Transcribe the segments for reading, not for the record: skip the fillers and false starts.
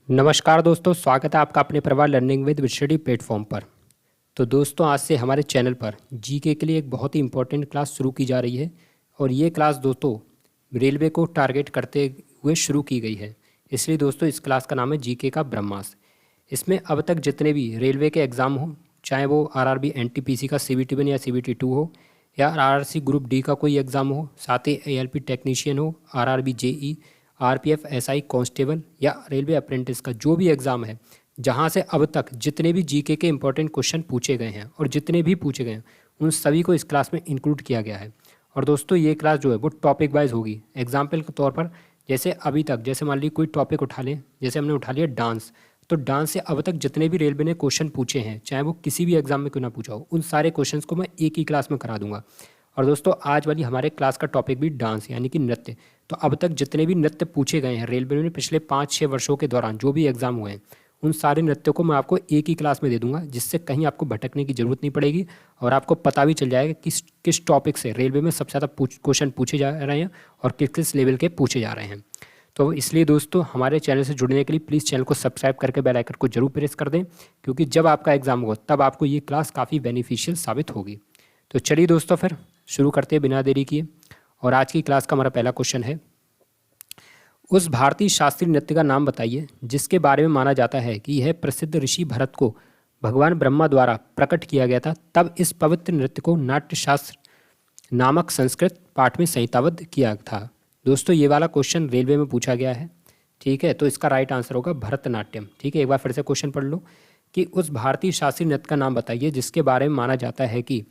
नमस्कार दोस्तों, स्वागत है आपका अपने परिवार लर्निंग विद स्टडी प्लेटफॉर्म पर। तो दोस्तों, आज से हमारे चैनल पर जीके के लिए एक बहुत ही इंपॉर्टेंट क्लास शुरू की जा रही है और ये क्लास दोस्तों रेलवे को टारगेट करते हुए शुरू की गई है। इसलिए दोस्तों इस क्लास का नाम है जीके का ब्रह्मास्त्र। इसमें अब तक जितने भी रेलवे के एग्ज़ाम हो, चाहे वो आरआरबी एनटीपीसी का CBT-1 या CBT-2 हो या आरआरसी ग्रुप डी का कोई एग्ज़ाम हो, साथ ही ALP टेक्नीशियन हो, RRB JE, RPF SI constable या रेलवे अप्रेंटिस का जो भी एग्ज़ाम है, जहां से अब तक जितने भी जीके के इंपॉर्टेंट क्वेश्चन पूछे गए हैं और जितने भी पूछे गए हैं उन सभी को इस क्लास में इंक्लूड किया गया है। और दोस्तों ये क्लास जो है वो टॉपिक वाइज होगी। एग्जाम्पल के तौर पर जैसे अभी तक, जैसे मान लीजिए कोई टॉपिक उठा लें, जैसे हमने उठा लिया डांस, तो डांस से अब तक जितने भी रेलवे ने क्वेश्चन पूछे हैं, चाहे वो किसी भी एग्जाम में क्यों ना पूछा हो, उन सारे क्वेश्चंस को मैं एक ही क्लास में करा दूंगा। और दोस्तों आज वाली हमारे क्लास का टॉपिक भी डांस यानी कि नृत्य। तो अब तक जितने भी नृत्य पूछे गए हैं रेलवे ने पिछले 5-6 वर्षों के दौरान, जो भी एग्जाम हुए हैं, उन सारे नृत्यों को मैं आपको एक ही क्लास में दे दूंगा, जिससे कहीं आपको भटकने की ज़रूरत नहीं पड़ेगी और आपको पता भी चल जाएगा कि किस टॉपिक से रेलवे में सबसे ज़्यादा क्वेश्चन पूछे जा रहे हैं और किस किस लेवल के पूछे जा रहे हैं। तो इसलिए दोस्तों हमारे चैनल से जुड़ने के लिए प्लीज़ चैनल को सब्सक्राइब करके बेल आइकन को जरूर प्रेस कर दें, क्योंकि जब आपका एग्जाम होगा तब आपको ये क्लास काफ़ी बेनिफिशियल साबित होगी। तो चलिए दोस्तों फिर शुरू करते हैं बिना देरी किए। और आज की क्लास का हमारा पहला क्वेश्चन है, उस भारतीय शास्त्रीय नृत्य का नाम बताइए जिसके बारे में माना जाता है कि यह प्रसिद्ध ऋषि भरत को भगवान ब्रह्मा द्वारा प्रकट किया गया था। तब इस पवित्र नृत्य को नाट्यशास्त्र नामक संस्कृत पाठ में संहिताबद्ध किया था। दोस्तों ये वाला क्वेश्चन रेलवे में पूछा गया है, ठीक है। तो इसका राइट आंसर होगा भरतनाट्यम, ठीक है। एक बार फिर से क्वेश्चन पढ़ लो कि उस भारतीय शास्त्रीय नृत्य का नाम बताइए जिसके बारे में माना जाता है कि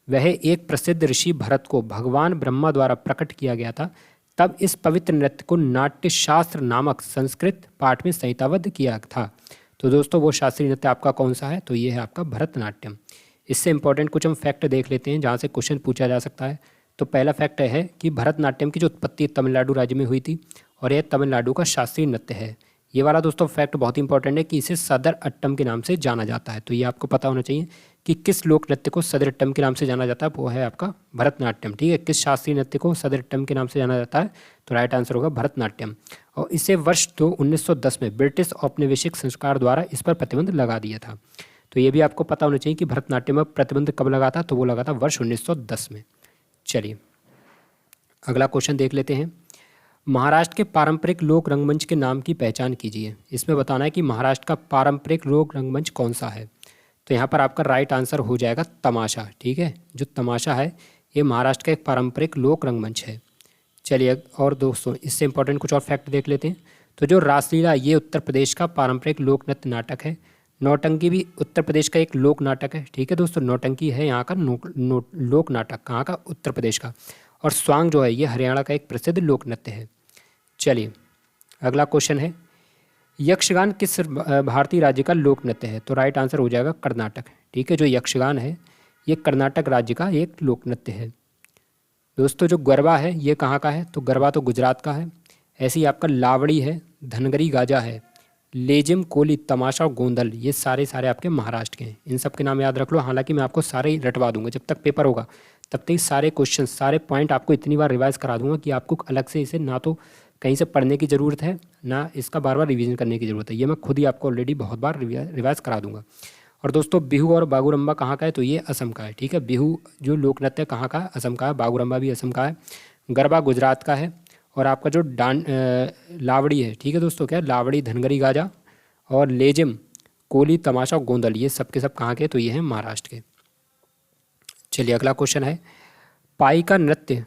वह एक प्रसिद्ध ऋषि भरत को भगवान ब्रह्मा द्वारा प्रकट किया गया था। तब इस पवित्र नृत्य को नाट्यशास्त्र नामक संस्कृत पाठ में संहिताबद्ध किया था। तो दोस्तों वो शास्त्रीय नृत्य आपका कौन सा है? तो ये है आपका भरतनाट्यम। इससे इंपॉर्टेंट कुछ हम फैक्ट देख लेते हैं जहाँ से क्वेश्चन पूछा जा सकता है। तो पहला फैक्ट है कि भरतनाट्यम की जो उत्पत्ति तमिलनाडु राज्य में हुई थी और यह तमिलनाडु का शास्त्रीय नृत्य है। ये वाला दोस्तों फैक्ट बहुत इंपॉर्टेंट है कि इसे सदर अट्टम के नाम से जाना जाता है। तो ये आपको पता होना चाहिए कि किस लोक नृत्य को सदर अट्टम के नाम से जाना जाता है, वो है आपका भरतनाट्यम, ठीक है। किस शास्त्रीय नृत्य को सदर अट्टम के नाम से जाना जाता है? तो राइट आंसर होगा भरतनाट्यम। और इसे वर्ष 1910 में ब्रिटिश औपनिवेशिक संस्कार द्वारा इस पर प्रतिबंध लगा दिया था। तो ये भी आपको पता होना चाहिए कि भरतनाट्यम में प्रतिबंध कब लगा था? तो वो लगा था वर्ष 1910 में। चलिए अगला क्वेश्चन देख लेते हैं। महाराष्ट्र के पारंपरिक लोक रंगमंच के नाम की पहचान कीजिए। इसमें बताना है कि महाराष्ट्र का पारंपरिक लोक रंगमंच कौन सा है। तो यहाँ पर आपका राइट आंसर हो जाएगा तमाशा, ठीक है। जो तमाशा है ये महाराष्ट्र का एक पारंपरिक लोक रंगमंच है। चलिए और दोस्तों इससे इंपॉर्टेंट कुछ और फैक्ट देख लेते हैं। तो जो रासलीला ये उत्तर प्रदेश का पारंपरिक लोक नृत्य नाटक है। नौटंकी भी उत्तर प्रदेश का एक लोक नाटक है, ठीक है दोस्तों। नौटंकी है यहाँ का लोक नाटक, कहाँ का? उत्तर प्रदेश का। और स्वांग जो है ये हरियाणा का एक प्रसिद्ध लोक नृत्य है। चलिए अगला क्वेश्चन है, यक्षगान किस भारतीय राज्य का लोक नृत्य है? तो राइट आंसर हो जाएगा कर्नाटक, ठीक है। जो यक्षगान है ये कर्नाटक राज्य का एक लोक नृत्य है। दोस्तों जो गरबा है ये कहाँ का है? तो गरबा तो गुजरात का है। ऐसे ही आपका लावड़ी है, धनगरी गाजा है, लेजिम, कोली, तमाशा और गोंदल, ये सारे आपके महाराष्ट्र के हैं। इन सब के नाम याद रख लो। हालांकि मैं आपको सारे ही रटवा दूंगा, जब तक पेपर होगा तब तक सारे क्वेश्चन, सारे पॉइंट आपको इतनी बार रिवाइज करा दूंगा कि आपको अलग से इसे ना तो कहीं से पढ़ने की ज़रूरत है, ना इसका बार बार रिवीजन करने की ज़रूरत है। ये मैं खुद ही आपको ऑलरेडी बहुत बार रिवाइज करा दूंगा। और दोस्तों बिहू और बागुरम्बा कहाँ का है? तो ये असम का है, ठीक है। बिहू जो लोक नृत्य कहाँ का है? असम का है। बागुरम्बा भी असम का है। गरबा गुजरात का है। और आपका जो लावड़ी है, ठीक है दोस्तों, क्या लावड़ी, धनगरी गाजा और लेजिम, कोली, तमाशा और गोंदल, ये सब के सब कहाँ के? तो ये हैं महाराष्ट्र के। चलिए अगला क्वेश्चन है, पाइका नृत्य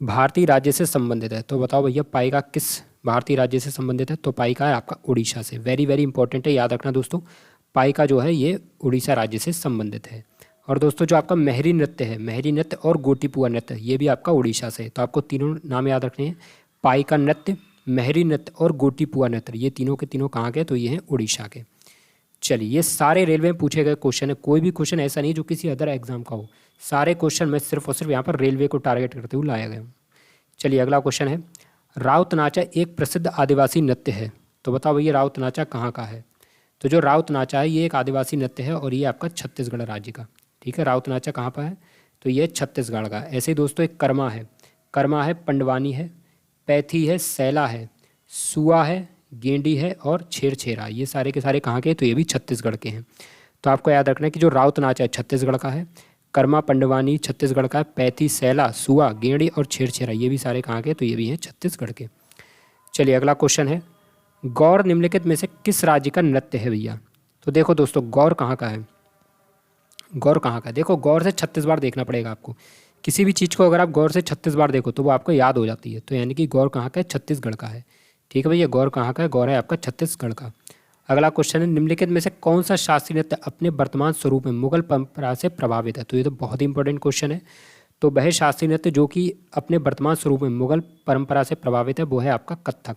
भारतीय राज्य से संबंधित है। तो बताओ भैया पाइका किस भारतीय राज्य से संबंधित है? तो पाइका है आपका उड़ीसा से। वेरी वेरी इंपॉर्टेंट है, याद रखना दोस्तों। पाइका जो है ये उड़ीसा राज्य से संबंधित है। और दोस्तों जो आपका मेहरी नृत्य है, मेहरी नृत्य और गोटीपुआ नृत्य, ये भी आपका उड़ीसा से है। तो आपको तीनों नाम याद रखने हैं, पाइका नृत्य, मेहरी नृत्य और गोटीपुआ नृत्य, ये तीनों के तीनों कहाँ के? तो ये हैं उड़ीसा के। चलिए ये सारे रेलवे में पूछे गए क्वेश्चन है, कोई भी क्वेश्चन ऐसा नहीं जो किसी अदर एग्जाम का हो। सारे क्वेश्चन मैं सिर्फ और सिर्फ यहाँ पर रेलवे को टारगेट करते हुए लाया गया हूँ। चलिए अगला क्वेश्चन है, राउत नाचा एक प्रसिद्ध आदिवासी नृत्य है। तो बताओ भैया राउत नाचा कहाँ का है? तो जो राउत नाचा है ये एक आदिवासी नृत्य है और ये आपका छत्तीसगढ़ राज्य का, ठीक है। राउत नाचा कहाँ पर है? तो ये छत्तीसगढ़ का। ऐसे ही दोस्तों एक कर्मा है, कर्मा है, पंडवानी है, पैथी है, सैला है, सुआ है गेंडी है और छेरछेरा, ये सारे के सारे कहाँ के, तो ये भी छत्तीसगढ़ के हैं। तो आपको याद रखना है कि जो राउत नाच है छत्तीसगढ़ का है, कर्मा पंडवानी छत्तीसगढ़ का है, पैती सैला सुआ गेंडी और छेरछेरा ये भी सारे कहाँ के, तो ये भी हैं छत्तीसगढ़ के। चलिए अगला क्वेश्चन है, गौर निम्नलिखित में से किस राज्य का नृत्य है भैया। तो देखो दोस्तों गौर कहाँ का है, गौर कहाँ का है, देखो गौर से 36 बार देखना पड़ेगा आपको। किसी भी चीज़ को अगर आप गौर से 36 बार देखो तो वो आपको याद हो जाती है। तो यानी कि गौर कहाँ का है, छत्तीसगढ़ का है। ठीक है भैया, गौर कहाँ का है, गौर है आपका छत्तीसगढ़ का। अगला क्वेश्चन है, निम्नलिखित में से कौन सा शास्त्रीय नृत्य अपने वर्तमान स्वरूप में मुगल परंपरा से प्रभावित है। तो ये तो बहुत ही इंपॉर्टेंट क्वेश्चन है। तो वह शास्त्रीय नृत्य जो कि अपने वर्तमान स्वरूप में मुगल परंपरा से प्रभावित है वो है आपका कथक।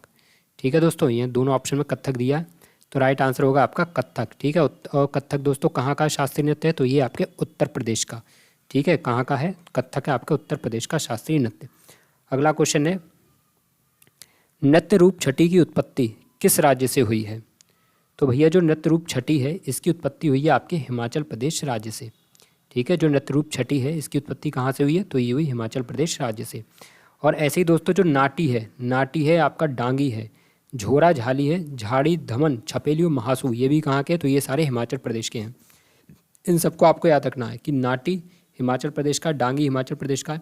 ठीक है दोस्तों, ये दोनों ऑप्शन में कथक दिया है, तो राइट आंसर होगा आपका कथक। ठीक है, और कथक दोस्तों कहाँ का शास्त्रीय नृत्य है, तो ये आपके उत्तर प्रदेश का। ठीक है, कहाँ का है, कथक है आपके उत्तर प्रदेश का शास्त्रीय नृत्य। अगला क्वेश्चन है, नृत्य रूप छठी की उत्पत्ति किस राज्य से हुई है। तो भैया जो नृत्य रूप छठी है इसकी उत्पत्ति हुई है आपके हिमाचल प्रदेश राज्य से। ठीक है, जो नृत्य रूप छठी है इसकी उत्पत्ति कहाँ से हुई है, तो ये हुई हिमाचल प्रदेश राज्य से। और ऐसे ही दोस्तों जो नाटी है, नाटी है आपका डांगी है, झोरा झाली है, झाड़ी धमन छपेली और महासू ये भी कहाँ के, तो ये सारे हिमाचल प्रदेश के हैं। इन सबको आपको याद रखना है कि नाटी हिमाचल प्रदेश का, डांगी हिमाचल प्रदेश का,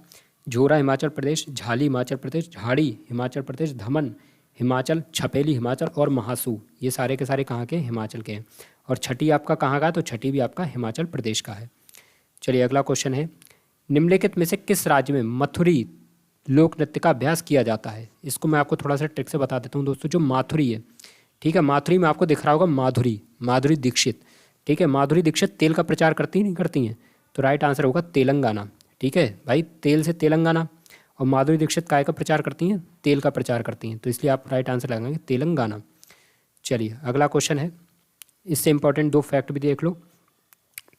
झोरा हिमाचल प्रदेश, झाली हिमाचल प्रदेश, झाड़ी हिमाचल प्रदेश, धमन हिमाचल, छपेली हिमाचल और महासू ये सारे के सारे कहाँ के, हिमाचल के हैं। और छठी आपका कहाँ का है, तो छठी भी आपका हिमाचल प्रदेश का है। चलिए अगला क्वेश्चन है, निम्नलिखित में से किस राज्य में मथुरी लोक नृत्य का अभ्यास किया जाता है। इसको मैं आपको थोड़ा सा ट्रिक से बता देता हूँ दोस्तों। जो माथुरी है, ठीक है, माथुरी में आपको दिख रहा होगा माधुरी, माधुरी दीक्षित। ठीक है, माधुरी दीक्षित तेल का प्रचार करती नहीं करती हैं, तो राइट आंसर होगा तेलंगाना। ठीक है भाई, तेल से तेलंगाना, और माधुरी दीक्षित काय का प्रचार करती हैं, तेल का प्रचार करती हैं, तो इसलिए आप राइट आंसर लगाएंगे तेलंगाना। चलिए अगला क्वेश्चन है, इससे इंपॉर्टेंट दो फैक्ट भी देख लो।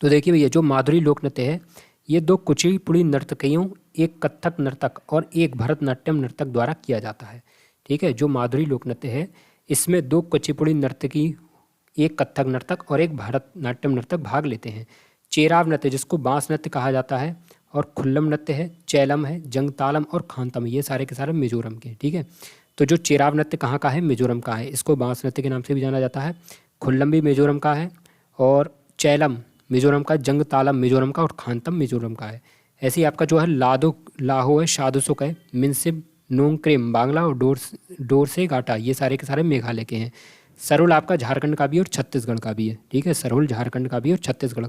तो देखिए भैया जो माधुरी लोक नृत्य है ये दो कुचिपुड़ी नर्तकियों, एक कथक नर्तक और एक भरतनाट्यम नर्तक द्वारा किया जाता है। ठीक है, जो माधुरी लोक नृत्य है इसमें दो कुचिपुड़ी नर्तकी, एक कथक नर्तक और एक भरतनाट्यम नर्तक भाग लेते हैं। चेराव नृत्य जिसको बांस नृत्य कहा जाता है, और खुल्लम नृत्य है, चैलम है, जंगतालम और खानतम ये सारे के सारे मिजोरम के। ठीक है, तो जो चेराव नृत्य कहाँ का है, मिजोरम का है, इसको बांस नृत्य के नाम से भी जाना जाता है। खुल्लम भी मिजोरम का है, और चैलम मिजोरम का, जंगतालम मिजोरम का और खानतम मिजोरम का है। ऐसे ही आपका जो है लाहो है, शादुसुक है, मिनसिम, नोंगक्रेम बांग्ला और डोर से घाटा ये सारे के सारे मेघालय के हैं। सरुल आपका झारखंड का भी और छत्तीसगढ़ का भी है। ठीक है, सरुल झारखंड का भी और छत्तीसगढ़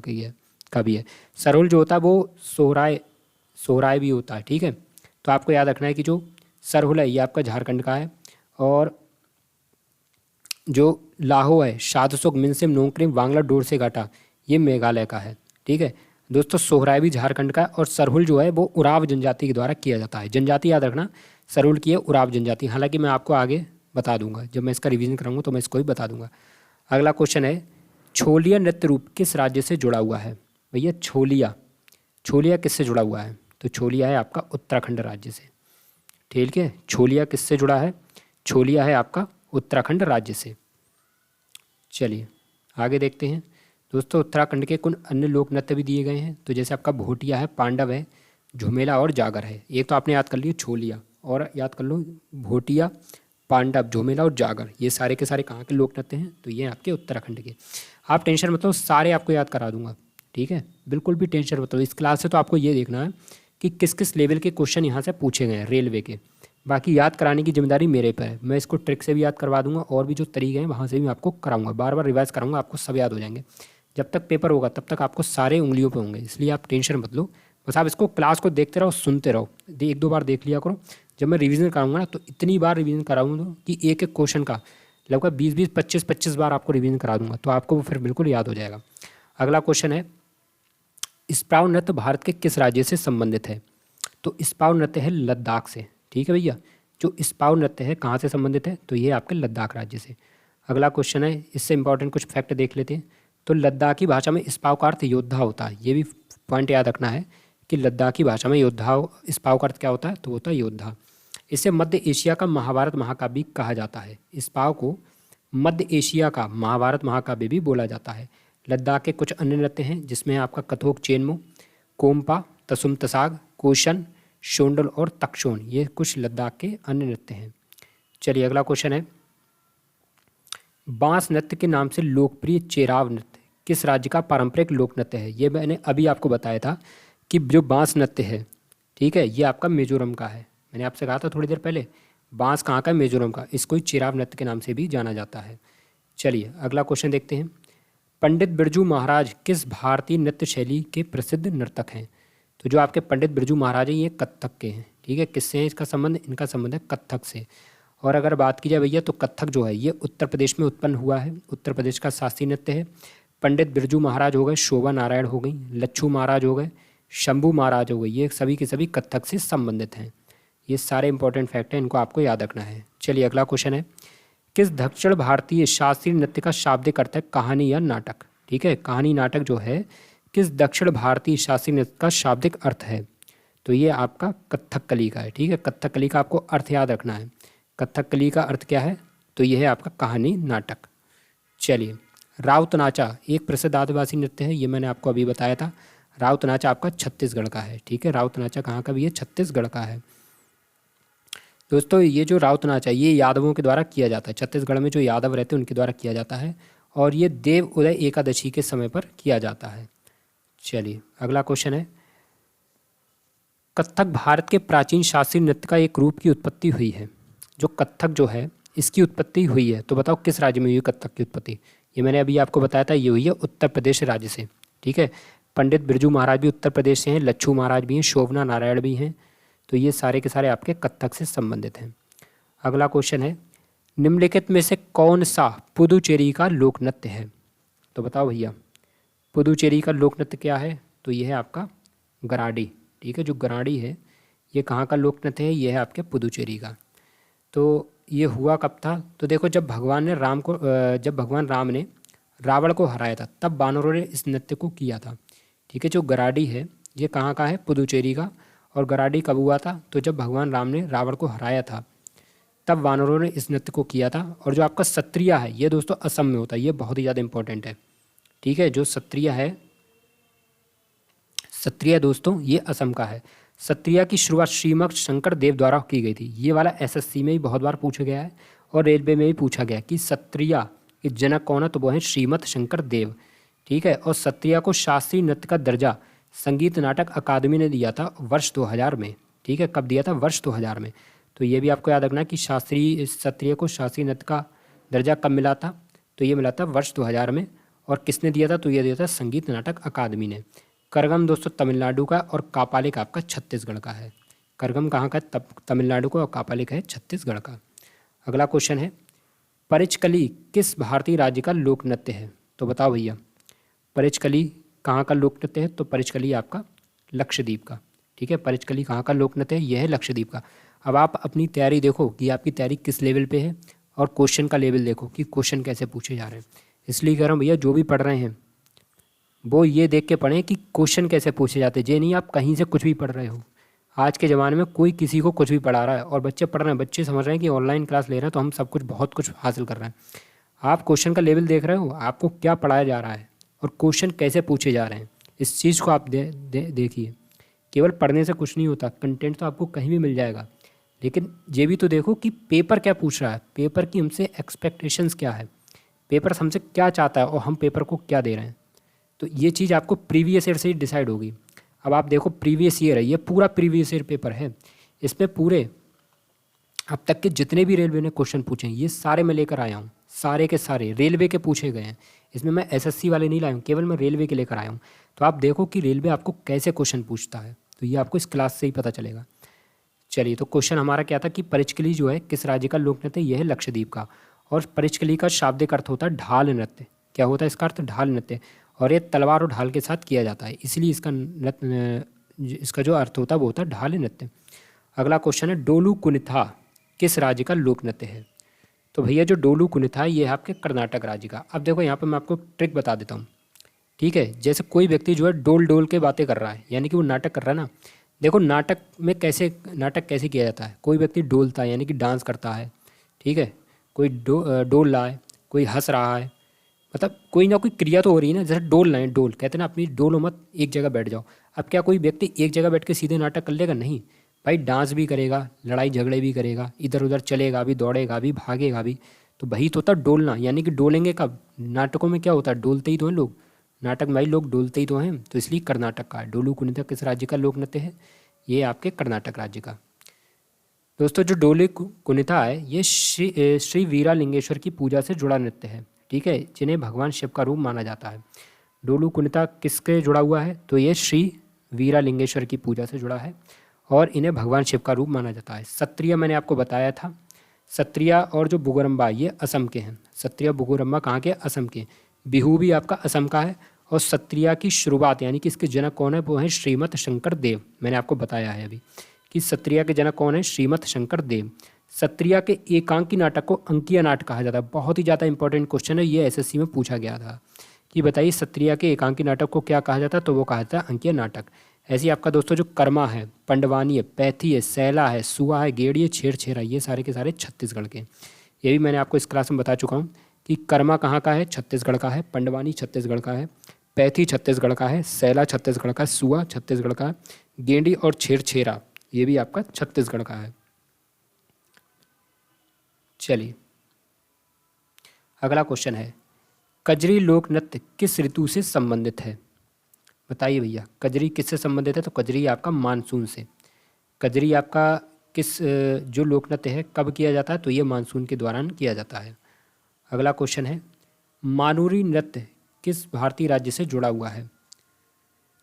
का भी है। सरुल जो होता है वो सोहराय भी होता है। ठीक है, तो आपको याद रखना है कि जो सरहुल है ये आपका झारखंड का है, और जो लाहो है, शादुसुक, मिनसिम, नोंगक्रेम बांग्ला, डोर से घाटा ये मेघालय का है। ठीक है दोस्तों, सोहराय भी झारखंड का है, और सरहुल जो है वो उराव जनजाति के द्वारा किया जाता है। जनजाति याद रखना, सरहुल की है उराव जनजाति। हालांकि मैं आपको आगे बता दूंगा, जब मैं इसका रिवीजन कराऊंगा तो मैं इसको भी बता दूंगा। अगला क्वेश्चन है, छोलिया नृत्य रूप किस राज्य से जुड़ा हुआ है। भैया छोलिया किससे जुड़ा हुआ है, तो छोलिया है आपका उत्तराखंड राज्य से। ठीक है, छोलिया किससे जुड़ा है, छोलिया है आपका उत्तराखंड राज्य से। चलिए आगे देखते हैं दोस्तों, उत्तराखंड के कुछ अन्य लोक नृत्य भी दिए गए हैं। तो जैसे आपका भोटिया है, पांडव है, झुमेला और जागर है। एक तो आपने याद कर लिया छोलिया, और याद कर लो भोटिया, पांडव, झुमेला और जागर ये सारे के सारे कहाँ के लोक नृत्य हैं, तो ये आपके उत्तराखंड के। आप टेंशन मत लो, सारे आपको याद करा दूंगा। ठीक है, बिल्कुल भी टेंशन मत लो। इस क्लास से तो आपको ये देखना है कि किस किस लेवल के क्वेश्चन यहाँ से पूछे गए हैं रेलवे के। बाकी याद कराने की जिम्मेदारी मेरे पर है, मैं इसको ट्रिक से भी याद करवा दूंगा, और भी जो तरीके हैं वहाँ से भी मैं आपको कराऊंगा, बार बार रिवाइज कराऊंगा, आपको सब याद हो जाएंगे। जब तक पेपर होगा तब तक आपको सारे उंगलियों पे होंगे, इसलिए आप टेंशन मत लो। बस आप इसको क्लास को देखते रहो, सुनते रहो, एक दो बार देख लिया करो। जब मैं रिवीजन कराऊंगा ना तो इतनी बार रिवीजन कराऊंगा कि एक एक क्वेश्चन का लगभग 20-20, 25-25 बार आपको रिवीजन करा दूंगा, तो आपको वो फिर बिल्कुल याद हो जाएगा। अगला क्वेश्चन है, स्पाव नृत्य भारत के किस राज्य से संबंधित है। तो स्पाव नृत्य है लद्दाख से। ठीक है भैया, जो स्पाव नृत्य है कहाँ से संबंधित है, तो ये आपके लद्दाख राज्य से। अगला क्वेश्चन है, इससे इंपॉर्टेंट कुछ फैक्ट देख लेते हैं। तो लद्दाखी भाषा में स्पाव का अर्थ योद्धा होता है, ये भी पॉइंट याद रखना है कि लद्दाखी भाषा में योद्धा, स्पाव का अर्थ क्या होता है, तो होता है योद्धा। इसे मध्य एशिया का महाभारत महाकाव्य कहा जाता है। स्पाव को मध्य एशिया का महाभारत महाकाव्य भी बोला जाता है। लद्दाख के कुछ अन्य नृत्य हैं जिसमें आपका कथोक चेनमो, कोम्पा, तसुम तसाग, कोशन, शोंडल और तक्षोन ये कुछ लद्दाख के अन्य नृत्य हैं। चलिए अगला क्वेश्चन है, बांस नृत्य के नाम से लोकप्रिय चेराव नृत्य किस राज्य का पारंपरिक लोक नृत्य है? ये मैंने अभी आपको बताया था कि जो बांस नृत्य है, ठीक है, ये आपका मिजोरम का है। मैंने आपसे कहा था थोड़ी देर पहले, बांस कहाँ का है? मिजोरम का। इसको ही चेराव नृत्य के नाम से भी जाना जाता है। चलिए अगला क्वेश्चन देखते हैं। पंडित बिरजू महाराज किस भारतीय नृत्य शैली के प्रसिद्ध नर्तक हैं? तो जो आपके पंडित बिरजू महाराज हैं ये कत्थक के हैं, ठीक है। किससे है इसका संबंध? इनका संबंध है कत्थक से। और अगर बात की जाए भैया तो कत्थक जो है ये उत्तर प्रदेश में उत्पन्न हुआ है, उत्तर प्रदेश का शास्त्रीय नृत्य है। पंडित बिरजू महाराज हो गए, शोभा नारायण हो गई, लच्छू महाराज हो गए, शंभू महाराज हो गए, ये सभी के सभी कत्थक से संबंधित हैं। ये सारे इंपॉर्टेंट फैक्ट हैं, इनको आपको याद रखना है। चलिए अगला क्वेश्चन है। किस दक्षिण भारतीय शास्त्रीय नृत्य का शाब्दिक अर्थ है कहानी या नाटक? ठीक है, कहानी नाटक जो है किस दक्षिण भारतीय शास्त्रीय नृत्य का शाब्दिक अर्थ है? तो ये आपका कथकली का है, ठीक है। कथकली का आपको अर्थ याद रखना है। कथकली का अर्थ क्या है? तो यह है आपका कहानी नाटक। चलिए, राउत नाचा एक प्रसिद्ध आदिवासी नृत्य है, ये मैंने आपको अभी बताया था। राउत नाचा आपका छत्तीसगढ़ का है, ठीक है। राउत नाचा कहाँ का भी है? छत्तीसगढ़ का है। दोस्तों ये जो राउत नाच है ये यादवों के द्वारा किया जाता है, छत्तीसगढ़ में जो यादव रहते हैं उनके द्वारा किया जाता है, और ये देव उदय एकादशी के समय पर किया जाता है। चलिए अगला क्वेश्चन है। कथक भारत के प्राचीन शास्त्रीय नृत्य का एक रूप की उत्पत्ति हुई है। जो कथक जो है इसकी उत्पत्ति हुई है, तो बताओ किस राज्य में हुई कथक की उत्पत्ति? ये मैंने अभी आपको बताया था, ये हुई है उत्तर प्रदेश राज्य से, ठीक है। पंडित बिरजू महाराज भी उत्तर प्रदेश से हैं, लच्छू महाराज भी हैं, शोभना नारायण भी हैं, तो ये सारे के सारे आपके कथक से संबंधित हैं। अगला क्वेश्चन है। निम्नलिखित में से कौन सा पुदुचेरी का लोक नृत्य है? तो बताओ भैया, पुदुचेरी का लोक नृत्य क्या है? तो ये है आपका गराडी, ठीक है। जो गराडी है ये कहाँ का लोक नृत्य है? ये है आपके पुदुचेरी का। तो ये हुआ कब था? तो देखो, जब भगवान राम ने रावण को हराया था तब बानरों ने इस नृत्य को किया था, ठीक है। जो गराडी है ये कहाँ का है? पुदुचेरी का। और गराडी कब हुआ था? तो जब भगवान राम ने रावण को हराया था तब वानरों ने इस नृत्य को किया था। और जो आपका सत्रिया है ये दोस्तों असम में होता है, ये बहुत ही ज़्यादा इंपॉर्टेंट है, ठीक है। जो सत्रिया है, सत्रिया दोस्तों ये असम का है। सत्रिया की शुरुआत श्रीमद शंकर देव द्वारा की गई थी। ये वाला एसएससी में भी बहुत बार पूछा गया है और रेलवे में भी पूछा गया कि सत्रिया के जनक कौन है? तो वो है श्रीमद शंकर देव, ठीक है। और सत्रिया को शास्त्रीय नृत्य का दर्जा संगीत नाटक अकादमी ने दिया था वर्ष 2000 में, ठीक है। कब दिया था? वर्ष 2000 में। तो ये भी आपको याद रखना कि सत्रिया को शास्त्रीय नृत्य का दर्जा कब मिला था? तो ये मिला था वर्ष 2000 में। और किसने दिया था? तो ये दिया था संगीत नाटक अकादमी ने। करगम दोस्तों तमिलनाडु का और कापालिक आपका छत्तीसगढ़ का है। करगम कहाँ का? तमिलनाडु का, और कापालिक है छत्तीसगढ़ का। अगला क्वेश्चन है। परिचकली किस भारतीय राज्य का लोक नृत्य है? तो बताओ भैया, परिचकली कहाँ का लोक नृत्य है? तो परिचकली आपका लक्षद्वीप का, ठीक है। परिचकली कहाँ का लोक नृत्य है? यह है लक्षद्वीप का। अब आप अपनी तैयारी देखो कि आपकी तैयारी किस लेवल पे है, और क्वेश्चन का लेवल देखो कि क्वेश्चन कैसे पूछे जा रहे हैं। इसलिए कह रहा हूँ भैया, जो भी पढ़ रहे हैं वो ये देख के पढ़ें कि क्वेश्चन कैसे पूछे जाते हैं। ये नहीं आप कहीं से कुछ भी पढ़ रहे हो। आज के ज़माने में कोई किसी को कुछ भी पढ़ा रहा है, और बच्चे पढ़ रहे हैं, बच्चे समझ रहे हैं कि ऑनलाइन क्लास ले रहे हैं तो हम सब कुछ बहुत कुछ हासिल कर रहे हैं। आप क्वेश्चन का लेवल देख रहे हो, आपको क्या पढ़ाया जा रहा है और क्वेश्चन कैसे पूछे जा रहे हैं, इस चीज़ को आप देखिए। केवल पढ़ने से कुछ नहीं होता, कंटेंट तो आपको कहीं भी मिल जाएगा, लेकिन ये भी तो देखो कि पेपर क्या पूछ रहा है, पेपर की हमसे एक्सपेक्टेशंस क्या है, पेपर हमसे क्या चाहता है और हम पेपर को क्या दे रहे हैं। तो ये चीज़ आपको प्रीवियस ईयर से ही डिसाइड होगी। अब आप देखो, प्रीवियस ईयर है, ये पूरा प्रीवियस ईयर पेपर है। इसमें पूरे अब तक के जितने भी रेलवे ने क्वेश्चन पूछे हैं ये सारे मैं लेकर आया हूँ, सारे के सारे रेलवे के पूछे गए हैं। इसमें मैं एसएससी वाले नहीं लाया हूँ, केवल मैं रेलवे के लेकर आया हूँ। तो आप देखो कि रेलवे आपको कैसे क्वेश्चन पूछता है, तो ये आपको इस क्लास से ही पता चलेगा। चलिए, तो क्वेश्चन हमारा क्या था कि परिचकली जो है किस राज्य का लोक नृत्य? यह है लक्षद्वीप का। और परिचकली का शाब्दिक अर्थ होता है ढाल नृत्य। क्या होता है इसका अर्थ? ढाल नृत्य। और ये तलवार और ढाल के साथ किया जाता है, इसलिए इसका जो अर्थ होता है वो होता है ढाल नृत्य। अगला क्वेश्चन है। डोलू कुनिथा किस राज्य का लोक नृत्य है? तो भैया जो डोलू कुनिथा है ये है आपके कर्नाटक राज्य का। अब देखो यहाँ पर मैं आपको ट्रिक बता देता हूँ, ठीक है। जैसे कोई व्यक्ति जो है डोल डोल के बातें कर रहा है, यानी कि वो नाटक कर रहा है ना। देखो नाटक कैसे किया जाता है? कोई व्यक्ति डोलता है यानी कि डांस करता है, ठीक है। कोई डोल रहा है, कोई हंस रहा है, मतलब कोई ना कोई क्रिया तो हो रही है ना। जैसे डोलना है, डोल कहते हैं ना, अपनी डोलो मत, एक जगह बैठ जाओ। अब क्या कोई व्यक्ति एक जगह बैठ के सीधे नाटक कर लेगा? नहीं भाई, डांस भी करेगा, लड़ाई झगड़े भी करेगा, इधर उधर चलेगा भी, दौड़ेगा भी, भागेगा भी। तो वही तो होता डोलना, यानी कि डोलेंगे कब? नाटकों में क्या होता है, डोलते ही तो हैं लोग, नाटक में भाई लोग डोलते ही तो हैं, तो इसलिए कर्नाटक का है। डोलू कुनिता किस राज्य का लोक नृत्य है? ये आपके कर्नाटक राज्य का। दोस्तों जो डोली कुनिता है ये श्री वीरालिंगेश्वर की पूजा से जुड़ा नृत्य है, ठीक है, जिन्हें भगवान शिव का रूप माना जाता है। डोलू कुनिता किसके जुड़ा हुआ है? तो ये श्री वीरालिंगेश्वर की पूजा से जुड़ा है और इन्हें भगवान शिव का रूप माना जाता है। सत्रिया मैंने आपको बताया था, सत्रिया और जो बुगुरम्बा ये असम के हैं। सत्रिया बुगुरम्बा कहाँ के? असम के। बिहू भी आपका असम का है। और सत्रिया की शुरुआत यानी कि इसके जनक कौन है? वो हैं श्रीमत शंकर देव। मैंने आपको बताया है अभी कि सत्रिया के जनक कौन है? श्रीमत शंकर देव। सत्रिया के एकांकी नाटक को अंकीय नाट कहा जाता है। बहुत ही ज़्यादा इंपॉर्टेंट क्वेश्चन है, ये एसएससी में पूछा गया था कि बताइए सत्रिया के एकांकी नाटक को क्या कहा जाता है? तो वो कहा जाता है अंकीय नाटक। ऐसे ही आपका दोस्तों जो कर्मा है, पंडवानी है, पैथी है, सैला है, सुआ है, गेड़ी है, छेड़छेरा, ये सारे के सारे छत्तीसगढ़ के। ये भी मैंने आपको इस क्लास में बता चुका हूँ कि कर्मा कहाँ का है? छत्तीसगढ़ का है। पंडवानी छत्तीसगढ़ का है। पैथी छत्तीसगढ़ का है। सैला छत्तीसगढ़ का है। सुआ छत्तीसगढ़ का है। गेंडी और छेड़छेरा ये भी आपका छत्तीसगढ़ का है। चलिए अगला क्वेश्चन है, कजरी लोक नृत्य किस ऋतु से संबंधित है? बताइए भैया, कजरी किससे संबंधित है? तो कजरी आपका मानसून से। कजरी आपका किस जो लोक नृत्य है कब किया जाता है? तो ये मानसून के दौरान किया जाता है। अगला क्वेश्चन है, मारूनी नृत्य किस भारतीय राज्य से जुड़ा हुआ है?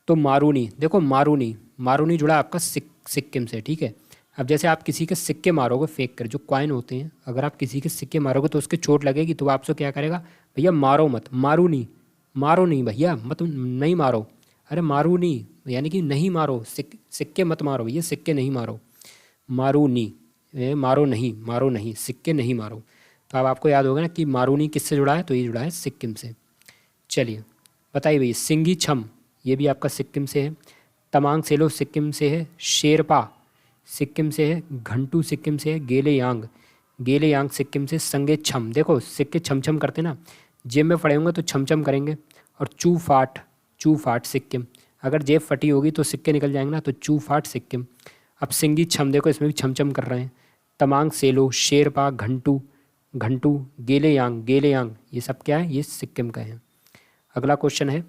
तो मारूनी, देखो मारूनी, मारूनी जुड़ा आपका सिक्किम से, ठीक है। अब जैसे आप किसी के सिक्के मारोगे फेंक कर, जो कॉइन होते हैं, अगर आप किसी के सिक्के मारोगे तो उसके चोट लगेगी, तो आपसे क्या करेगा? भैया मारो मत, मारूनी, मारो नहीं भैया, मत नहीं मारो, अरे मारूनी यानी कि नहीं मारो, सिक्के मत मारो भैया, सिक्के नहीं मारो, मारूनी, मारो नहीं, मारो नहीं, सिक्के नहीं मारो। तो अब आपको याद होगा ना कि मारूनी किससे जुड़ा है? तो ये जुड़ा है सिक्किम से। चलिए बताइए भैया, सिंगी छम ये भी आपका सिक्किम से है। तमांग सेलो सिक्किम से है। शेरपा सिक्किम से है। घंटू सिक्किम से है। गेले यांग, गेले यांग सिक्किम से। संगे छम, देखो सिक्के छम छम करते ना, जेब में पड़े होंगे तो छम छम करेंगे। और चू फाट, चू फाट सिक्किम, अगर जेब फटी होगी तो सिक्के निकल जाएंगे ना, तो चू फाट सिक्किम। अब सिंगी छम देखो इसमें भी छम छम कर रहे हैं। तमांग सेलो, शेरपा, घंटू, घंटू, गेले यांग, गेले यांग, ये सब क्या है? ये सिक्किम का है। अगला क्वेश्चन है,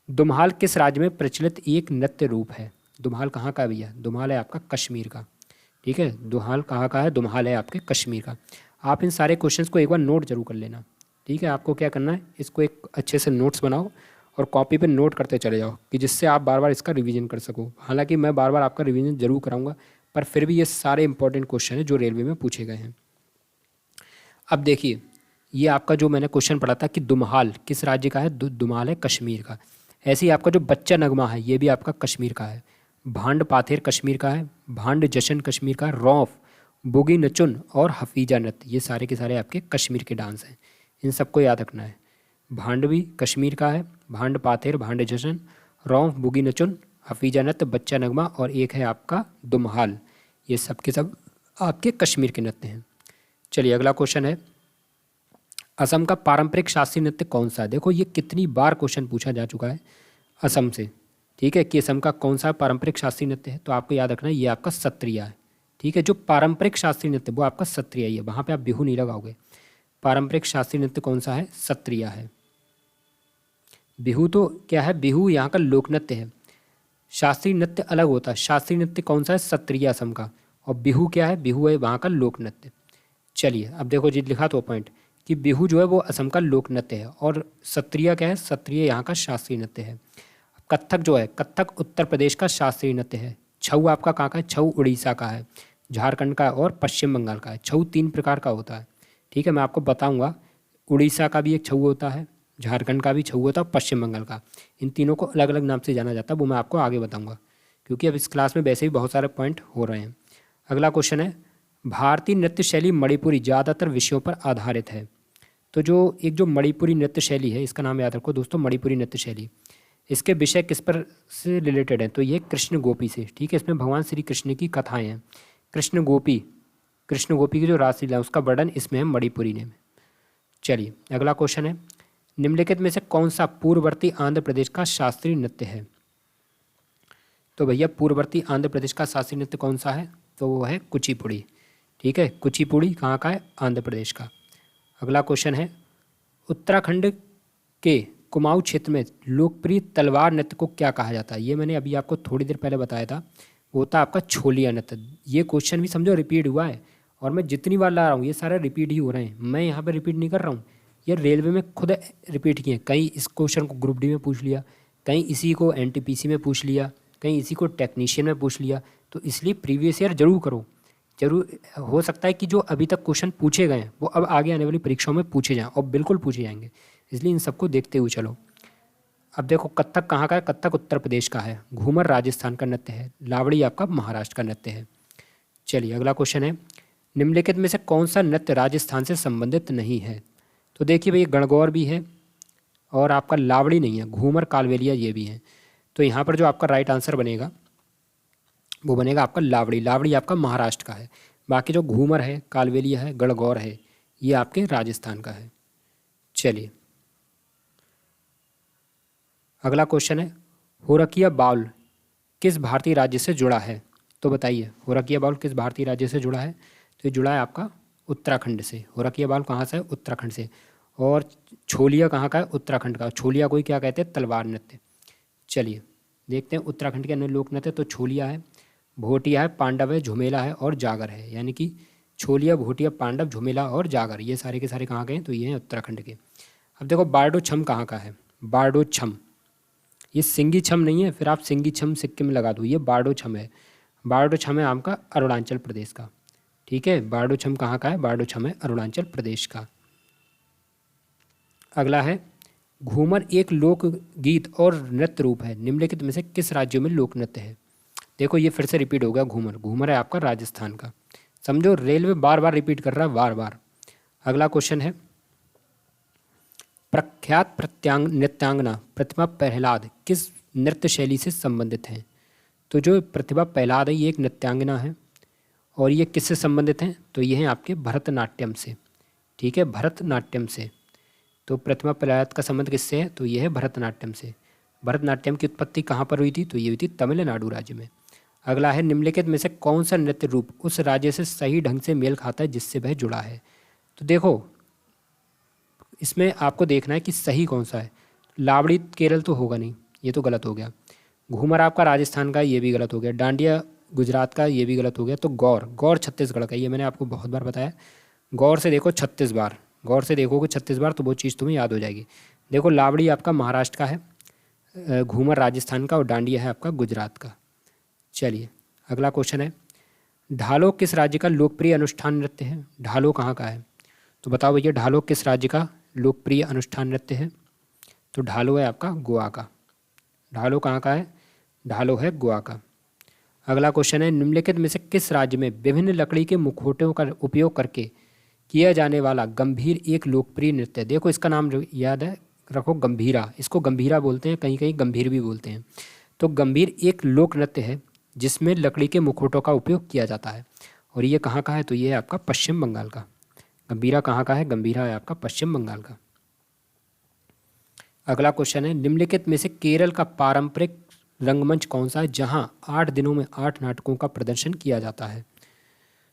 दुम्हाल किस राज्य में प्रचलित एक नृत्य रूप है? दुम्हाल कहाँ का है भैया? दुम्हाल है आपका कश्मीर का, ठीक है। दुम्हाल कहाँ का है? दुम्हाल है आपके कश्मीर का। आप इन सारे क्वेश्चंस को एक बार नोट जरूर कर लेना, ठीक है। आपको क्या करना है, इसको एक अच्छे से नोट्स बनाओ और कॉपी पे नोट करते चले जाओ, कि जिससे आप बार बार इसका रिवीजन कर सको। हालांकि मैं बार बार आपका रिवीजन जरूर कराऊंगा, पर फिर भी ये सारे इंपॉर्टेंट क्वेश्चन हैं जो रेलवे में पूछे गए हैं। अब देखिए, ये आपका जो मैंने क्वेश्चन पढ़ा था कि दुम्हाल किस राज्य का है? दुम्हाल है कश्मीर का। ऐसे ही आपका जो बच्चा नगमा है ये भी आपका कश्मीर का है। भांड पाथेर कश्मीर का है। भांड जशन कश्मीर का है। रौफ, बुगी नचुन और हफीजा नृत्य ये सारे के सारे आपके कश्मीर के डांस हैं। इन सबको याद रखना है। भांड भी कश्मीर का है। भांड पाथेर, भांड जशन, रौफ, बुगी नचुन, हफीजा नृत्य, बच्चा नगमा और एक है आपका दुम्हाल, ये सब के सब आपके कश्मीर के नृत्य हैं। चलिए अगला क्वेश्चन है, असम का पारंपरिक शास्त्रीय नृत्य कौन सा है? देखो ये कितनी बार क्वेश्चन पूछा जा चुका है असम से, ठीक है, कि असम का कौन सा पारंपरिक शास्त्रीय नृत्य है? तो आपको याद रखना है ये आपका सत्रिया है, ठीक है। जो पारंपरिक शास्त्रीय नृत्य वो आपका सत्रिया ही है, वहाँ पे आप बिहू नहीं लगाओगे। पारंपरिक शास्त्रीय नृत्य कौन सा है? सत्रिया है। बिहू तो क्या है? बिहू यहाँ का लोक नृत्य है, शास्त्रीय नृत्य अलग होता है। शास्त्रीय नृत्य कौन सा है? सत्रिया असम का। और बिहू क्या है? बिहू है वहाँ का लोक नृत्य। चलिए अब देखो जी लिखा तो पॉइंट कि बिहू जो है वो असम का लोक नृत्य है और सत्रिया क्या है? सत्रिया यहाँ का शास्त्रीय नृत्य है। कत्थक जो है, कत्थक उत्तर प्रदेश का शास्त्रीय नृत्य है। छऊ आपका कहाँ का है? छऊ उड़ीसा का है, झारखंड का और पश्चिम बंगाल का है। छऊ 3 प्रकार का होता है, ठीक है, मैं आपको बताऊंगा। उड़ीसा का भी एक छऊ होता है, झारखंड का भी छऊ होता है, पश्चिम बंगाल का। इन तीनों को अलग अलग नाम से जाना जाता है, वो मैं आपको आगे बताऊँगा, क्योंकि अब इस क्लास में वैसे ही बहुत सारे पॉइंट हो रहे हैं। अगला क्वेश्चन है, भारतीय नृत्य शैली मणिपुरी ज़्यादातर विषयों पर आधारित है। तो जो मणिपुरी नृत्य शैली है, इसका नाम याद रखो दोस्तों, मणिपुरी नृत्य शैली। इसके विषय किस पर से रिलेटेड है? तो ये कृष्ण गोपी से, ठीक है। इसमें भगवान श्री कृष्ण की कथाएं हैं। कृष्ण गोपी की जो रासलीला है उसका वर्णन इसमें है मणिपुरी में। चलिए अगला क्वेश्चन है, निम्नलिखित में से कौन सा पूर्ववर्ती आंध्र प्रदेश का शास्त्रीय नृत्य है? तो भैया पूर्ववर्ती आंध्र प्रदेश का शास्त्रीय नृत्य कौन सा है? तो वो है कुचिपुड़ी, ठीक है। कुचिपुड़ी कहाँ का है? आंध्र प्रदेश का। अगला क्वेश्चन है, उत्तराखंड के कुमाऊं क्षेत्र में लोकप्रिय तलवार नृत्य को क्या कहा जाता है? ये मैंने अभी आपको थोड़ी देर पहले बताया था, वो था आपका छोलिया नृत्य। ये क्वेश्चन भी समझो रिपीट हुआ है, और मैं जितनी बार ला रहा हूँ ये सारे रिपीट ही हो रहे हैं, मैं यहाँ पर रिपीट नहीं कर रहा हूँ, ये रेलवे में खुद रिपीट किए हैं। कहीं इस क्वेश्चन को ग्रुप डी में पूछ लिया, कहीं इसी को एनटीपीसी में पूछ लिया, कहीं इसी को टेक्नीशियन में पूछ लिया। तो इसलिए प्रीवियस ईयर जरूर करो, जरूर हो सकता है कि जो अभी तक क्वेश्चन पूछे गए हैं वो अब आगे आने वाली परीक्षाओं में पूछे जाएँ, और बिल्कुल पूछे जाएंगे, इसलिए इन सबको देखते हुए चलो। अब देखो, कथक कहाँ का है? कथक उत्तर प्रदेश का है। घूमर राजस्थान का नृत्य है। लावड़ी आपका महाराष्ट्र का नृत्य है। चलिए अगला क्वेश्चन है, निम्नलिखित में से कौन सा नृत्य राजस्थान से संबंधित नहीं है? तो देखिए भाई, गणगौर भी है और आपका लावड़ी नहीं है, घूमर कालबेलिया ये भी है। तो यहाँ पर जो आपका राइट आंसर बनेगा वो बनेगा आपका लावड़ी। लावड़ी आपका महाराष्ट्र का है, बाकी जो घूमर है, कालबेलिया है, गणगौर है, ये आपके राजस्थान का है। चलिए अगला क्वेश्चन है, होरकिया बाउल किस भारतीय राज्य से जुड़ा है? तो बताइए, होरकिया बाउल किस भारतीय राज्य से जुड़ा है? तो ये जुड़ा है आपका उत्तराखंड से। होरकिया बाउल कहाँ से है? उत्तराखंड से। और छोलिया कहाँ का है? उत्तराखंड का। छोलिया को ही क्या कहते हैं? तलवार नृत्य। चलिए देखते हैं उत्तराखंड के अन्य लोक नृत्य। तो छोलिया है, भोटिया है, पांडव है, झुमेला है और जागर है। यानी कि छोलिया, भोटिया, पांडव, झुमेला और जागर, ये सारे के सारे कहाँ के हैं? तो ये हैं उत्तराखंड के। अब देखो, बारडो छम कहाँ का है? बारडो छम, ये सिंगी छम नहीं है, फिर आप सिंगी छम सिक्किम में लगा दो, ये बारडो छम है। बारडो छम है आपका अरुणाचल प्रदेश का। ठीक है, बारडो छम कहाँ का है? बारडो छम है अरुणाचल प्रदेश का। अगला है, घूमर एक लोक गीत और नृत्य रूप है, निम्नलिखित में से किस राज्यों में लोक नृत्य है? देखो ये फिर से रिपीट हो गया, घूमर। घूमर है आपका राजस्थान का। समझो, रेलवे बार बार रिपीट कर रहा है, बार बार। अगला क्वेश्चन है, प्रख्यात नृत्यांगना प्रतिभा प्रहलाद किस नृत्य शैली से संबंधित हैं? तो जो प्रतिभा प्रहलाद है ये एक नृत्यांगना है, और ये किससे संबंधित हैं? तो ये हैं आपके भरतनाट्यम से। ठीक है, भरतनाट्यम से। तो प्रतिभा प्रहलाद का संबंध किससे है? तो ये है भरतनाट्यम से। भरतनाट्यम की उत्पत्ति कहाँ पर हुई थी? तो ये हुई थी तमिलनाडु राज्य में। अगला है, निम्नलिखित में से कौन सा नृत्य रूप उस राज्य से सही ढंग से मेल खाता है जिससे वह जुड़ा है? तो देखो, इसमें आपको देखना है कि सही कौन सा है। लावड़ी केरल तो होगा नहीं, ये तो गलत हो गया। घूमर आपका राजस्थान का, ये भी गलत हो गया। डांडिया गुजरात का, ये भी गलत हो गया। तो गौर छत्तीसगढ़ का, ये मैंने आपको बहुत बार बताया। गौर से देखो 36 बार, गौर से देखोगे 36 बार तो वो चीज़ तुम्हें याद हो जाएगी। देखो, लावड़ी आपका महाराष्ट्र का है, घूमर राजस्थान का, और डांडिया है आपका गुजरात का। चलिए अगला क्वेश्चन है, ढालो किस राज्य का लोकप्रिय अनुष्ठान नृत्य है? ढालो कहाँ का है? तो बताओ भैया, ढालो किस राज्य का लोकप्रिय अनुष्ठान नृत्य है? तो ढालो है आपका गोवा का। ढालो कहाँ का है? ढालो है गोवा का। अगला क्वेश्चन है, निम्नलिखित में से किस राज्य में विभिन्न लकड़ी के मुखौटों का उपयोग करके किया जाने वाला गंभीर एक लोकप्रिय नृत्य है? देखो इसका नाम याद है रखो, गंभीरा। इसको गंभीरा बोलते हैं, कहीं कहीं गंभीर भी बोलते हैं। तो गंभीर एक लोक नृत्य है जिसमें लकड़ी के मुखौटों का उपयोग किया जाता है, और ये कहाँ का है? तो ये है आपका पश्चिम बंगाल का। गंभीरा कहाँ का है? गंभीरा है आपका पश्चिम बंगाल का। अगला क्वेश्चन है, निम्नलिखित में से केरल का पारंपरिक रंगमंच कौन सा है जहां 8 दिनों में 8 नाटकों का प्रदर्शन किया जाता है?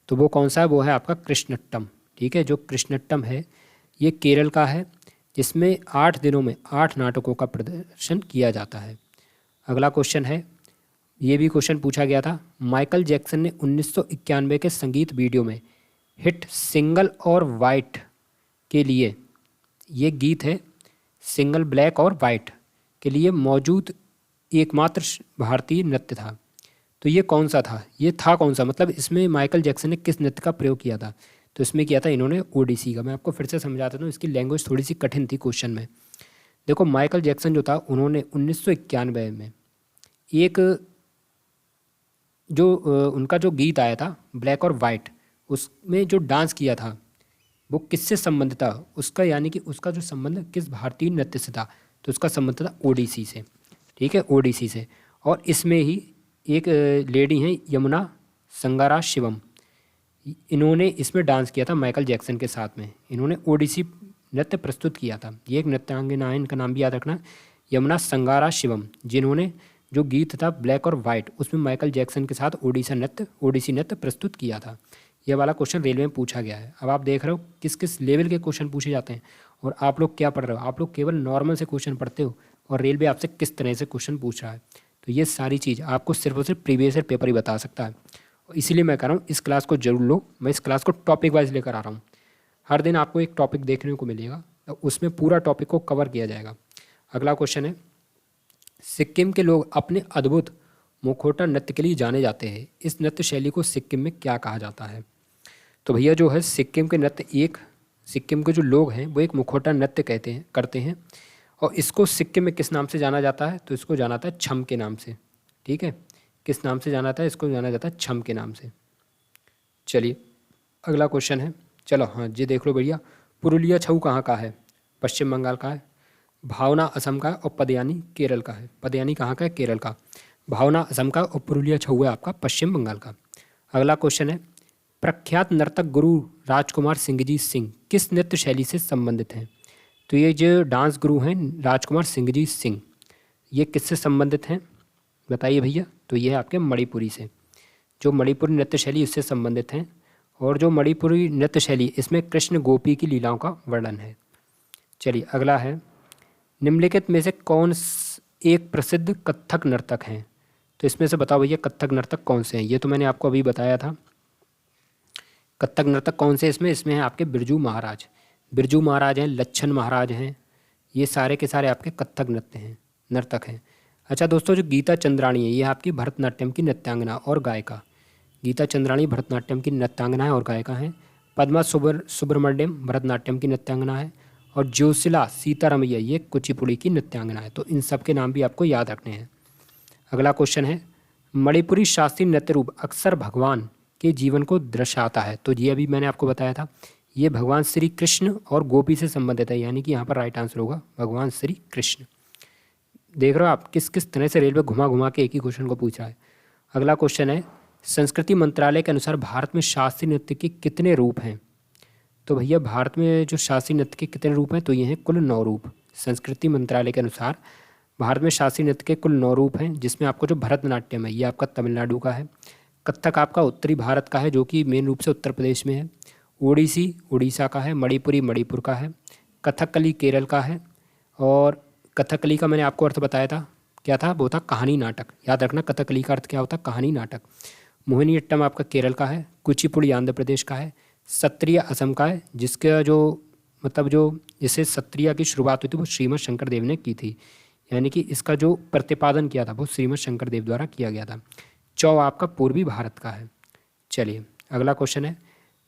तो वो कौन सा है? वो है आपका कृष्णट्टम। ठीक है, जो कृष्णट्टम है ये केरल का है, जिसमें 8 दिनों में 8 नाटकों का प्रदर्शन किया जाता है। अगला क्वेश्चन है, ये भी क्वेश्चन पूछा गया था, माइकल जैक्सन ने 1991 के संगीत वीडियो में हिट सिंगल और वाइट के लिए, ये गीत है सिंगल ब्लैक और वाइट के लिए मौजूद एकमात्र भारतीय नृत्य था। तो ये कौन सा था? ये था कौन सा, मतलब इसमें माइकल जैक्सन ने किस नृत्य का प्रयोग किया था? तो इसमें किया था इन्होंने ओडिसी का। मैं आपको फिर से समझाता हूँ, इसकी लैंग्वेज थोड़ी सी कठिन थी क्वेश्चन में। देखो, माइकल जैक्सन जो था उन्होंने 1991 में एक जो उनका जो गीत आया था ब्लैक और वाइट, उसमें जो डांस किया था वो किससे संबंधित था? उसका यानी कि उसका जो संबंध किस भारतीय नृत्य से था? तो उसका संबंध था ओडिसी से। ठीक है, ओडिसी से। और इसमें ही एक लेडी हैं यमुना संगारा शिवम, इन्होंने इसमें डांस किया था माइकल जैक्सन के साथ में। इन्होंने ओडिसी नृत्य प्रस्तुत किया था। ये एक नृत्यांगना है, इनका नाम भी याद रखना, यमुना संगारा शिवम, जिन्होंने जो गीत था ब्लैक और वाइट उसमें माइकल जैक्सन के साथ ओडिसी नृत्य प्रस्तुत किया था। ये वाला क्वेश्चन रेलवे में पूछा गया है। अब आप देख रहे हो किस किस लेवल के क्वेश्चन पूछे जाते हैं, और आप लोग क्या पढ़ रहे हो, आप लोग केवल नॉर्मल से क्वेश्चन पढ़ते हो और रेलवे आपसे किस तरह से क्वेश्चन पूछ रहा है। तो ये सारी चीज़ आपको सिर्फ और सिर्फ प्रीवियस ईयर पेपर ही बता सकता है। इसीलिए मैं कह रहा हूँ इस क्लास को जरूर लो। मैं इस क्लास को टॉपिक वाइज लेकर आ रहा हूँ। हर दिन आपको एक टॉपिक देखने को मिलेगा, तो उसमें पूरा टॉपिक को कवर किया जाएगा। अगला क्वेश्चन है, सिक्किम के लोग अपने अद्भुत मुखौटा नृत्य के लिए जाने जाते हैं। इस नृत्य शैली को सिक्किम में क्या कहा जाता है? तो भैया जो है सिक्किम के सिक्किम के जो लोग हैं वो एक मुखौटा नृत्य करते हैं, और इसको सिक्किम में किस नाम से जाना जाता है? तो इसको जाना जाता है छम के नाम से। ठीक है, किस नाम से जाना जाता है? इसको जाना जाता है छम के नाम से। चलिए अगला क्वेश्चन है, चलो हाँ जी देख लो भैया, पुरुलिया छऊ कहाँ का है? पश्चिम बंगाल का है। भावना असम का है और पदयानी केरल का है। पदयानी कहाँ का है? केरल का। भावना असम का और पुरुलिया छऊ है आपका पश्चिम बंगाल का। अगला क्वेश्चन है, प्रख्यात नर्तक गुरु राजकुमार सिंहजी सिंह किस नृत्य शैली से संबंधित हैं? तो ये जो डांस गुरु हैं राजकुमार सिंहजी सिंह, ये किससे संबंधित हैं बताइए भैया? तो ये है आपके मणिपुरी से, जो मणिपुरी नृत्य शैली उससे संबंधित हैं। और जो मणिपुरी नृत्य शैली, इसमें कृष्ण गोपी की लीलाओं का वर्णन है। चलिए अगला है, निम्नलिखित में से एक प्रसिद्ध कथक नर्तक हैं? तो इसमें से बताओ भैया कथक नर्तक कौन से हैं? ये तो मैंने आपको अभी बताया था। कथक नर्तक कौन से इसमें है आपके बिरजू महाराज। बिरजू महाराज हैं, लच्छन महाराज हैं, ये सारे के सारे आपके कथक नर्तक हैं। अच्छा दोस्तों, जो गीता चंद्राणी है ये आपकी भरतनाट्यम की नृत्यांगना और गायिका। गीता चंद्राणी भरतनाट्यम की नृत्यांगना है और गायिका हैं। पद्मा सुब्रमण्यम भरतनाट्यम की नृत्यांगना है, और ज्योतिला सीतारमैया ये कुचिपुड़ी की नृत्यांगना है। तो इन सब के नाम भी आपको याद रखने हैं। अगला क्वेश्चन है, मणिपुरी शास्त्रीय नृत्य रूप अक्सर भगवान के जीवन को दर्शाता है। तो ये अभी मैंने आपको बताया था, ये भगवान श्री कृष्ण और गोपी से संबंधित है, यानी कि यहाँ पर राइट आंसर होगा भगवान श्री कृष्ण। देख रहे हो आप किस किस तरह से रेलवे घुमा घुमा के एक ही क्वेश्चन को पूछा है। अगला क्वेश्चन है, संस्कृति मंत्रालय के अनुसार भारत में शास्त्रीय नृत्य के कितने रूप हैं? तो भैया भारत में जो शास्त्रीय नृत्य के कितने रूप हैं? तो ये हैं कुल 9 रूप। संस्कृति मंत्रालय के अनुसार भारत में शास्त्रीय नृत्य के कुल 9 रूप हैं, जिसमें आपको जो भरतनाट्यम है ये आपका तमिलनाडु का है। कथक आपका उत्तरी भारत का है, जो कि मेन रूप से उत्तर प्रदेश में है। ओडिसी उड़ीसा का है। मणिपुरी मणिपुर का है। कथकली केरल का है। और कथकली का मैंने आपको अर्थ बताया था, क्या था? वो था कहानी नाटक। याद रखना कथकली का अर्थ क्या होता है? कहानी नाटक। मोहिनीअट्टम आपका केरल का है। कुचिपुड़ी आंध्र प्रदेश का है। सत्रिया असम का है, जिसका जो जिससे सत्रिया की शुरुआत हुई थी वो श्रीमद शंकर देव ने की थी, यानी कि इसका जो प्रतिपादन किया था वो श्रीमद शंकर देव द्वारा किया गया था। चौ आपका पूर्वी भारत का है। चलिए अगला क्वेश्चन है,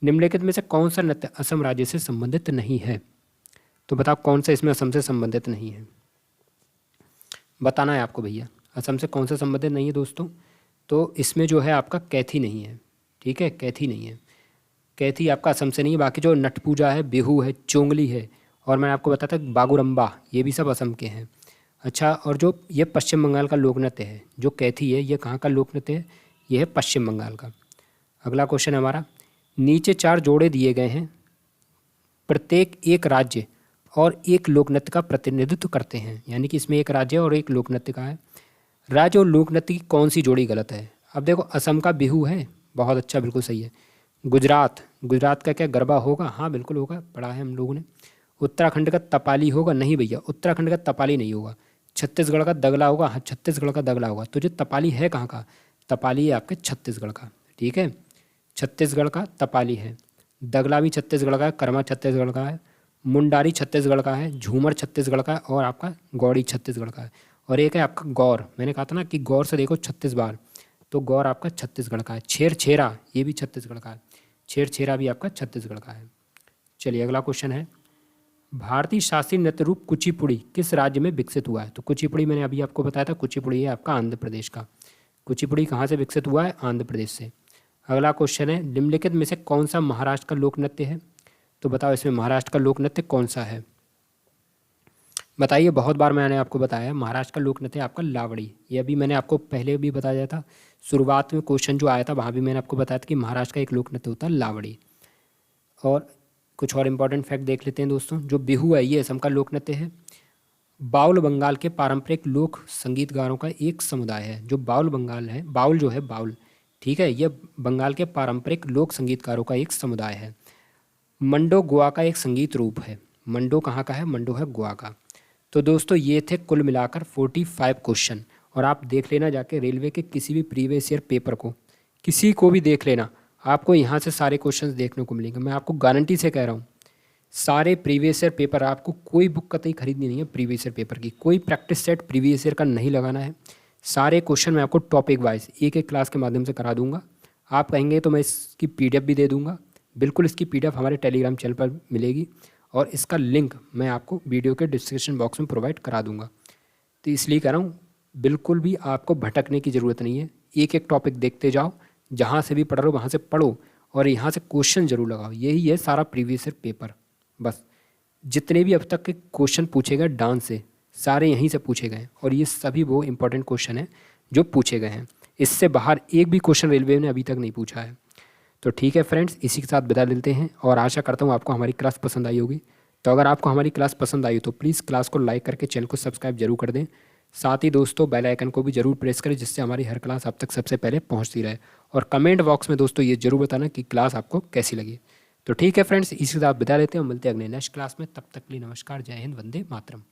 निम्नलिखित में से कौन सा नृत्य असम राज्य से संबंधित नहीं है? तो बताओ कौन सा इसमें असम से संबंधित नहीं है, बताना है आपको भैया। असम से कौन सा संबंधित नहीं है दोस्तों? तो इसमें जो है आपका कैथी नहीं है। ठीक है, कैथी नहीं है। कैथी आपका असम से नहीं है। बाकी जो नट पूजा है, बिहू है, चोंगली है, और मैंने आपको बताया था बागुरम्बा, ये भी सब असम के हैं। अच्छा, और जो ये पश्चिम बंगाल का लोक नृत्य है, जो कैथी है ये कहाँ का लोक नृत्य है? ये है पश्चिम बंगाल का। अगला क्वेश्चन है हमारा, नीचे 4 जोड़े दिए गए हैं, प्रत्येक एक राज्य और एक लोक नृत्य का प्रतिनिधित्व करते हैं, यानी कि इसमें एक राज्य और एक लोक नृत्य का है। राज्य और लोक नृत्य की कौन सी जोड़ी गलत है? अब देखो, असम का बिहू है, बहुत अच्छा, बिल्कुल सही है। गुजरात का क्या गरबा होगा? हाँ बिल्कुल होगा, पढ़ा है हम लोगों ने। उत्तराखंड का तपाली होगा? नहीं भैया, उत्तराखंड का तपाली नहीं होगा। छत्तीसगढ़ का दगला होगा? हाँ छत्तीसगढ़ का दगला होगा। तो जो तपाली है कहाँ का? तपाली है आपके छत्तीसगढ़ का। ठीक है, छत्तीसगढ़ का तपाली है। दगला भी छत्तीसगढ़ का है, कर्मा छत्तीसगढ़ का है, मुंडारी छत्तीसगढ़ का है, झूमर छत्तीसगढ़ का है, और आपका गौड़ी छत्तीसगढ़ का है। और एक है आपका गौर, मैंने कहा था ना कि गौर से देखो 36 बार, तो गौर आपका छत्तीसगढ़ का है। छेरा ये भी छत्तीसगढ़ का है। छेरा भी आपका छत्तीसगढ़ का है। चलिए अगला क्वेश्चन है, भारतीय शास्त्रीय नृत्य रूप कुचिपुड़ी किस राज्य में विकसित हुआ है? तो कुचिपुड़ी मैंने अभी आपको बताया था, कुचिपुड़ी है आपका आंध्र प्रदेश का। कुचिपुड़ी कहाँ से विकसित हुआ है? आंध्र प्रदेश से। अगला क्वेश्चन है, निम्नलिखित में से कौन सा महाराष्ट्र का लोक नृत्य है? तो बताओ इसमें महाराष्ट्र का लोक नृत्य कौन सा है? बताइए, बहुत बार मैंने आपको बताया महाराष्ट्र का लोक नृत्य आपका लावड़ी। ये अभी मैंने आपको पहले भी बताया था, शुरुआत में क्वेश्चन जो आया था वहाँ भी मैंने आपको बताया था कि महाराष्ट्र का एक लोक नृत्य होता है लावड़ी। और कुछ और इम्पॉर्टेंट फैक्ट देख लेते हैं दोस्तों। जो बिहू है ये असम का लोक नृत्य है। बाउल बंगाल के पारंपरिक लोक संगीतगारों का एक समुदाय है। जो बाउल बंगाल है, बाउल जो है बाउल, ठीक है, यह बंगाल के पारंपरिक लोक संगीतकारों का एक समुदाय है। मंडो गोवा का एक संगीत रूप है। मंडो कहाँ का है? मंडो है गोवा का। तो दोस्तों ये थे कुल मिलाकर 45 क्वेश्चन, और आप देख लेना जाके रेलवे के किसी भी प्रीवियस ईयर पेपर को, किसी को भी देख लेना, आपको यहाँ से सारे क्वेश्चंस देखने को मिलेंगे। मैं आपको गारंटी से कह रहा हूँ, सारे प्रीवियस ईयर पेपर, आपको कोई बुक कतई खरीदनी नहीं है प्रीवियस ईयर पेपर की, कोई प्रैक्टिस सेट प्रीवियस ईयर का नहीं लगाना है। सारे क्वेश्चन मैं आपको टॉपिक वाइज एक एक क्लास के माध्यम से करा दूंगा। आप कहेंगे तो मैं इसकी PDF भी दे दूंगा। बिल्कुल इसकी PDF हमारे टेलीग्राम चैनल पर मिलेगी, और इसका लिंक मैं आपको वीडियो के डिस्क्रिप्शन बॉक्स में प्रोवाइड करा दूंगा। तो इसलिए कह रहा हूँ, बिल्कुल भी आपको भटकने की ज़रूरत नहीं है। एक एक टॉपिक देखते जाओ, जहाँ से भी पढ़ रहे हो वहाँ से पढ़ो, और यहाँ से क्वेश्चन जरूर लगाओ। यही है सारा प्रीवियस ईयर पेपर। बस जितने भी अब तक के क्वेश्चन पूछे गए डांस से, सारे यहीं से पूछे गए, और ये सभी वो इंपॉर्टेंट क्वेश्चन हैं जो पूछे गए हैं। इससे बाहर एक भी क्वेश्चन रेलवे ने अभी तक नहीं पूछा है। तो ठीक है फ्रेंड्स, इसी के साथ बता देते हैं, और आशा करता हूँ आपको हमारी क्लास पसंद आई होगी। तो अगर आपको हमारी क्लास पसंद आई तो प्लीज़ क्लास को लाइक करके चैनल को सब्सक्राइब जरूर कर दें। साथ ही दोस्तों बेल आइकन को भी जरूर प्रेस करें, जिससे हमारी हर क्लास आप तक सबसे पहले पहुँचती रहे। और कमेंट बॉक्स में दोस्तों ये जरूर बताना कि क्लास आपको कैसी लगी। तो ठीक है फ्रेंड्स, इसी के साथ बता देते हैं, मिलते हैं अगले नेक्स्ट क्लास में। तब तक के लिए नमस्कार, जय हिंद, वंदे मातरम।